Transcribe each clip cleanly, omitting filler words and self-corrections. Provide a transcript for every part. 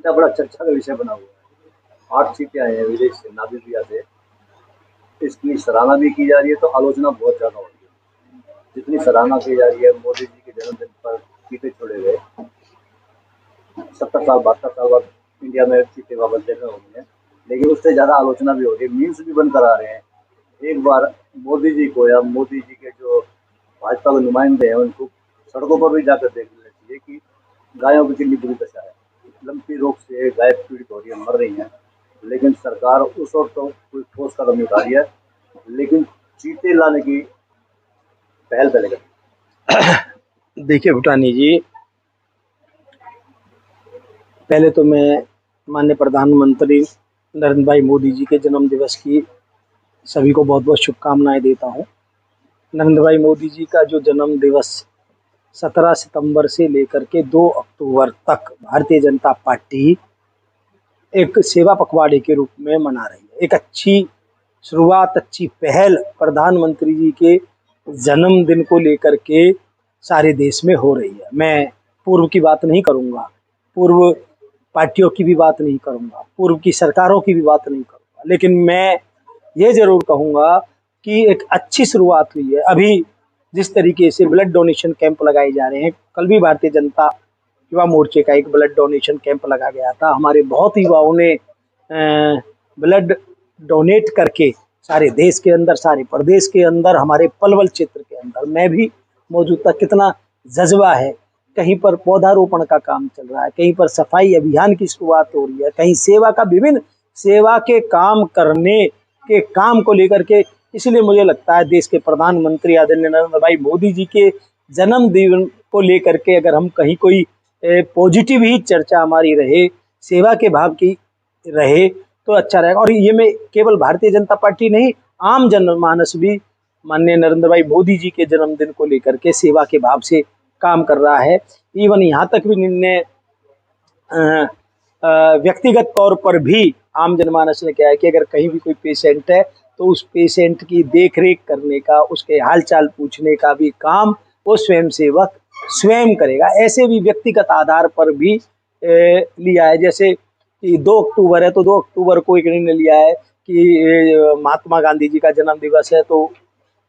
चीता बड़ा चर्चा का विषय बना हुआ है। 8 चीते आए हैं विदेश से, नामीबिया से। इसकी सराहना भी की जा रही है तो आलोचना बहुत ज़्यादा हो रही है। जितनी सराहना की जा रही है, मोदी जी के जन्मदिन पर चीते छोड़े गए, 70 साल 72 साल बाद इंडिया में चीते वापस देखने हो गए हैं, लेकिन उससे ज़्यादा आलोचना भी हो रही है, मीम्स भी बनकर आ रहे हैं। एक बार मोदी जी को या मोदी जी के जो भाजपा के नुमाइंदे हैं उनको सड़कों पर भी जाकर देख लेना चाहिए कि गायों की कितनी बुरी दशा है। लंपी रोग से गाय पीड़ित हो रही है, मर रही हैं, लेकिन सरकार उस ओर तो कोई ठोस कदम नहीं उठा रही है, लेकिन चीते लाने की पहल पहले कर। देखिए भूटानी जी, पहले तो मैं माननीय प्रधानमंत्री नरेंद्र भाई मोदी जी के जन्म दिवस की सभी को बहुत बहुत शुभकामनाएं देता हूं। नरेंद्र भाई मोदी जी का जो जन्म दिवस 17 सितंबर से लेकर के 2 अक्टूबर तक भारतीय जनता पार्टी एक सेवा पखवाड़े के रूप में मना रही है। एक अच्छी शुरुआत, अच्छी पहल प्रधानमंत्री जी के जन्मदिन को लेकर के सारे देश में हो रही है। मैं पूर्व की बात नहीं करूंगा, पूर्व पार्टियों की भी बात नहीं करूंगा, पूर्व की सरकारों की भी बात नहीं करूंगा, लेकिन मैं ये जरूर कहूंगा कि एक अच्छी शुरुआत हुई है। अभी जिस तरीके से ब्लड डोनेशन कैंप लगाए जा रहे हैं, कल भी भारतीय जनता युवा मोर्चे का एक ब्लड डोनेशन कैंप लगा गया था। हमारे बहुत युवाओं ने ब्लड डोनेट करके सारे देश के अंदर, सारे प्रदेश के अंदर, हमारे पलवल क्षेत्र के अंदर मैं भी मौजूद था। कितना जज्बा है, कहीं पर पौधारोपण का काम चल रहा है, कहीं पर सफाई अभियान की शुरुआत हो रही है, कहीं सेवा का, विभिन्न सेवा के काम करने के काम को लेकर के। इसलिए मुझे लगता है देश के प्रधानमंत्री आदरणीय नरेंद्र भाई मोदी जी के जन्मदिन को लेकर के अगर हम कहीं कोई पॉजिटिव ही चर्चा हमारी रहे, सेवा के भाव की रहे तो अच्छा रहेगा। और ये मैं केवल भारतीय जनता पार्टी नहीं, आम जनमानस भी माननीय नरेंद्र भाई मोदी जी के जन्मदिन को लेकर के सेवा के भाव से काम कर रहा है। इवन यहाँ तक भी निर्णय व्यक्तिगत तौर पर भी आम जनमानस ने क्या है कि अगर कहीं भी कोई पेशेंट है तो उस पेशेंट की देखरेख करने का, उसके हालचाल पूछने का भी काम वो स्वयं सेवक स्वयं करेगा। ऐसे भी व्यक्तिगत आधार पर भी लिया है। जैसे कि 2 अक्टूबर है तो 2 अक्टूबर को एक निर्णय लिया है कि महात्मा गांधी जी का जन्म दिवस है तो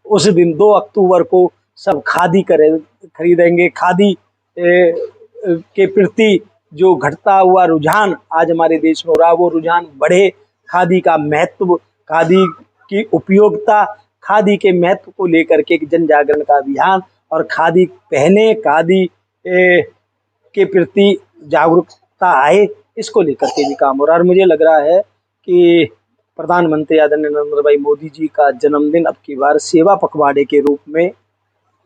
उस दिन 2 अक्टूबर को सब खादी खरीदेंगे। खादी के प्रति जो घटता हुआ रुझान आज हमारे देश में हो रहा है, वो रुझान बढ़े। खादी का महत्व, खादी की उपयोगिता, खादी के महत्व को लेकर के एक जन जागरण का अभियान, और खादी पहने, खादी के प्रति जागरूकता आए, इसको लेकर के भी काम हो रहा है। और मुझे लग रहा है कि प्रधानमंत्री आदरणीय नरेंद्र भाई मोदी जी का जन्मदिन अब की बार सेवा पखवाड़े के रूप में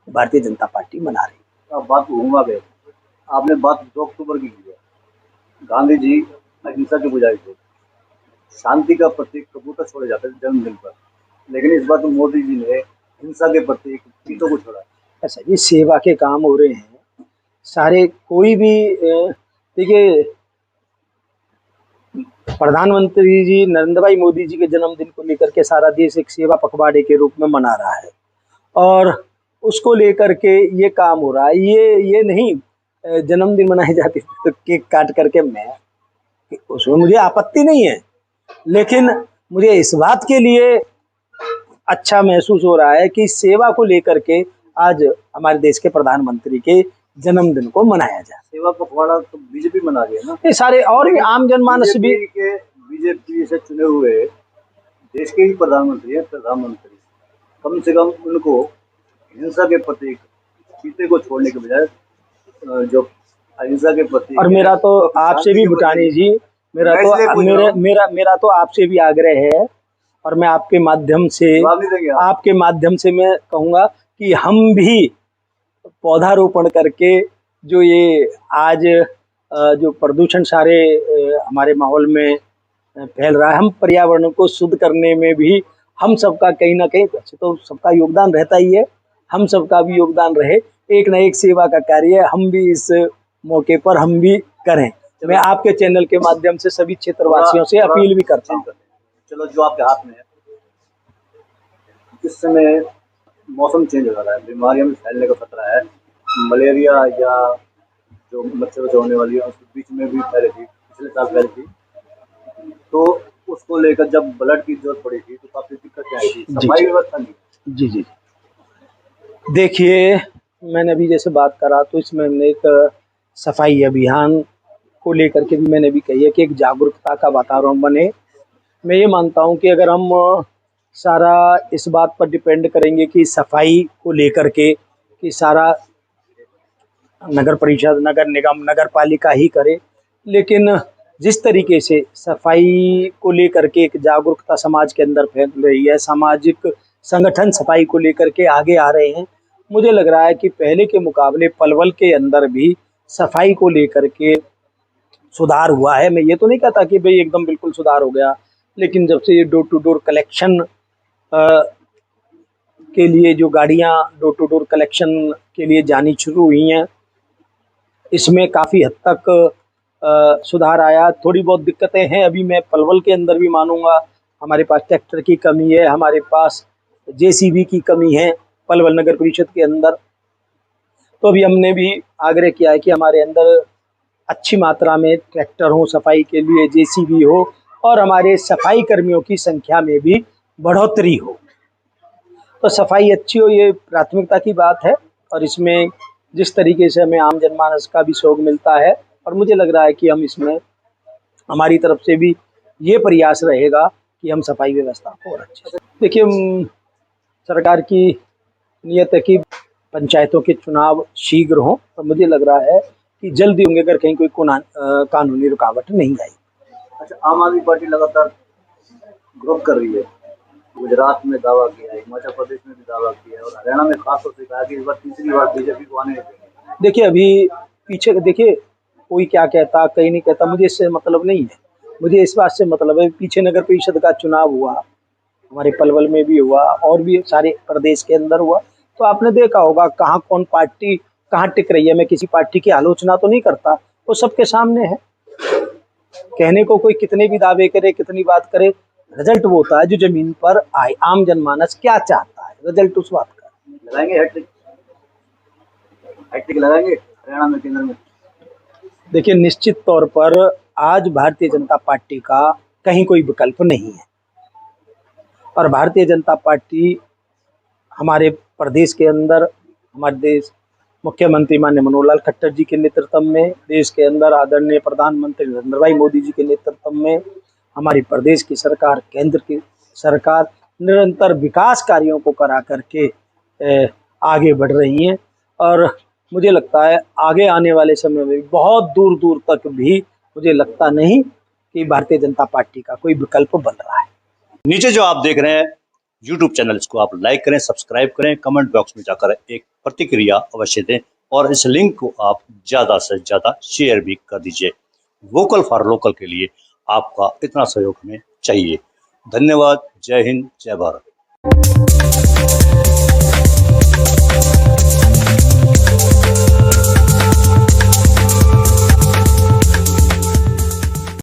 भारतीय जनता पार्टी मना रही है। अब बात घूमा गए, आपने बात 2 अक्टूबर की है। गांधी जी अहिंसा के पुजारी थे, शांति का प्रतीक कबूतर छोड़े जाते थे जन्मदिन पर, लेकिन इस बार तो मोदी जी ने हिंसा के प्रतीक चीतों को छोड़ा। ऐसा जी, सेवा के काम हो रहे हैं सारे। कोई भी देखिए, प्रधानमंत्री जी नरेंद्र भाई मोदी जी के जन्मदिन को लेकर के सारा देश एक सेवा पखवाड़े के रूप में मना रहा है, और उसको लेकर के ये काम हो रहा है। ये नहीं जन्मदिन मनाए जाते तो केक काट करके, मैं उसमें मुझे आपत्ति नहीं है, लेकिन मुझे इस बात के लिए अच्छा महसूस हो रहा है कि सेवा को लेकर के आज हमारे देश के प्रधानमंत्री के जन्मदिन को मनाया जाए। सेवा पखवाड़ा तो बीजेपी मना रही है ना, ये सारे और भी आम जनमानस भी। बीजेपी से चुने हुए देश के ही प्रधानमंत्री है, प्रधानमंत्री कम से कम उनको हिंसा के प्रतीक चीते को छोड़ने के बजाय जो अहिंसा के प्रतीक। और मेरा तो आपसे भी भूटानी जी, मेरा तो आपसे भी आग्रह है, और मैं आपके माध्यम से मैं कहूँगा कि हम भी पौधारोपण करके जो ये आज जो प्रदूषण सारे हमारे माहौल में फैल रहा है, हम पर्यावरण को शुद्ध करने में भी हम सबका कहीं ना कहीं, वैसे तो सबका योगदान रहता ही है, हम सबका भी योगदान रहे। एक न एक सेवा का कार्य हम भी इस मौके पर हम भी करें। मैं आपके चैनल के माध्यम से सभी क्षेत्रवासियों से अपील भी करता हूँ। चलो, जो आपके हाथ में है, इस समय मौसम चेंज हो रहा है, बीमारियां भी फैलने का खतरा है। मलेरिया या जो मच्छरों से होने वाली है उसके बीच में भी फैले थी पिछले साल पहले थी, तो उसको लेकर जब ब्लड की जरूरत पड़ी थी तो काफी दिक्कतें आई थी, सफाई व्यवस्था नहीं। जी जी। देखिए, मैंने अभी जैसे बात करा तो इसमें हमने एक सफाई अभियान को लेकर के भी मैंने भी कही है कि एक जागरूकता का वातावरण बने। मैं ये मानता हूँ कि अगर हम सारा इस बात पर डिपेंड करेंगे कि सफाई को लेकर के कि सारा नगर परिषद, नगर निगम, नगर पालिका ही करे, लेकिन जिस तरीके से सफाई को लेकर के एक जागरूकता समाज के अंदर फैल रही है, सामाजिक संगठन सफाई को लेकर के आगे आ रहे हैं, मुझे लग रहा है कि पहले के मुकाबले पलवल के अंदर भी सफाई को लेकर के सुधार हुआ है। मैं ये तो नहीं कहता कि भाई एकदम बिल्कुल सुधार हो गया, लेकिन जब से ये डोर टू डोर कलेक्शन के लिए जो गाड़ियां डोर टू डोर कलेक्शन के लिए जानी शुरू हुई हैं, इसमें काफ़ी हद तक सुधार आया। थोड़ी बहुत दिक्कतें हैं अभी, मैं पलवल के अंदर भी मानूंगा, हमारे पास ट्रैक्टर की कमी है, हमारे पास जेसीबी की कमी है पलवल नगर परिषद के अंदर। तो अभी हमने भी आग्रह किया है कि हमारे अंदर अच्छी मात्रा में ट्रैक्टर हो सफाई के लिए, जेसीबी हो, और हमारे सफाई कर्मियों की संख्या में भी बढ़ोतरी हो। तो सफाई अच्छी हो, ये प्राथमिकता की बात है। और इसमें जिस तरीके से हमें आम जनमानस का भी सहयोग मिलता है, और मुझे लग रहा है कि हम इसमें हमारी तरफ से भी ये प्रयास रहेगा कि हम सफाई व्यवस्था को और अच्छे से देखिए। सरकार की नियत है कि पंचायतों के चुनाव शीघ्र हों, और मुझे लग रहा है कि जल्दी होंगे अगर कहीं कोई कानूनी रुकावट नहीं आई। अच्छा, आम आदमी पार्टी लगातार ग्रोथ कर रही है, गुजरात में दावा किया है, हिमाचल प्रदेश में भी दावा किया है, और हरियाणा में खास तौर से कहा कि इस बार तीसरी बार बीजेपी को आने देंगे। देखिए, अभी पीछे देखिए, कोई क्या कहता कहीं नहीं कहता, मुझे इससे मतलब नहीं है। मुझे इस बात से मतलब है, पीछे नगर परिषद का चुनाव हुआ, हमारे पलवल में भी हुआ और भी सारे प्रदेश के अंदर हुआ, तो आपने देखा होगा कहाँ कौन पार्टी कहाँ टिक रही है। मैं किसी पार्टी की आलोचना तो नहीं करता, वो सबके सामने है। कहने को कोई कितने भी दावे करे, कितनी बात करे, रिजल्ट वो होता है जो जमीन पर आए। आम जनमानस क्या चाहता है, रिजल्ट उस बात का। लगाएंगे हैट्रिक, हैट्रिक लगाएंगे हरियाणा में, केंद्र में? देखिए, निश्चित तौर पर आज भारतीय जनता पार्टी का कहीं कोई विकल्प नहीं है, और भारतीय जनता पार्टी हमारे प्रदेश के अंदर, हमारे देश मुख्यमंत्री माननीय मनोहर लाल खट्टर जी के नेतृत्व में, देश के अंदर आदरणीय प्रधानमंत्री नरेंद्र भाई मोदी जी के नेतृत्व में हमारी प्रदेश की सरकार, केंद्र की सरकार निरंतर विकास कार्यों को करा करके आगे बढ़ रही हैं। और मुझे लगता है आगे आने वाले समय में बहुत दूर दूर तक भी मुझे लगता नहीं कि भारतीय जनता पार्टी का कोई विकल्प बन रहा है। नीचे जो आप देख रहे हैं YouTube चैनल, इसको आप लाइक करें, सब्सक्राइब करें, कमेंट बॉक्स में जाकर एक प्रतिक्रिया अवश्य दें, और इस लिंक को आप ज़्यादा से ज़्यादा शेयर भी कर दीजिए। वोकल फॉर लोकल के लिए आपका इतना सहयोग हमें चाहिए। धन्यवाद। जय हिंद, जय भारत।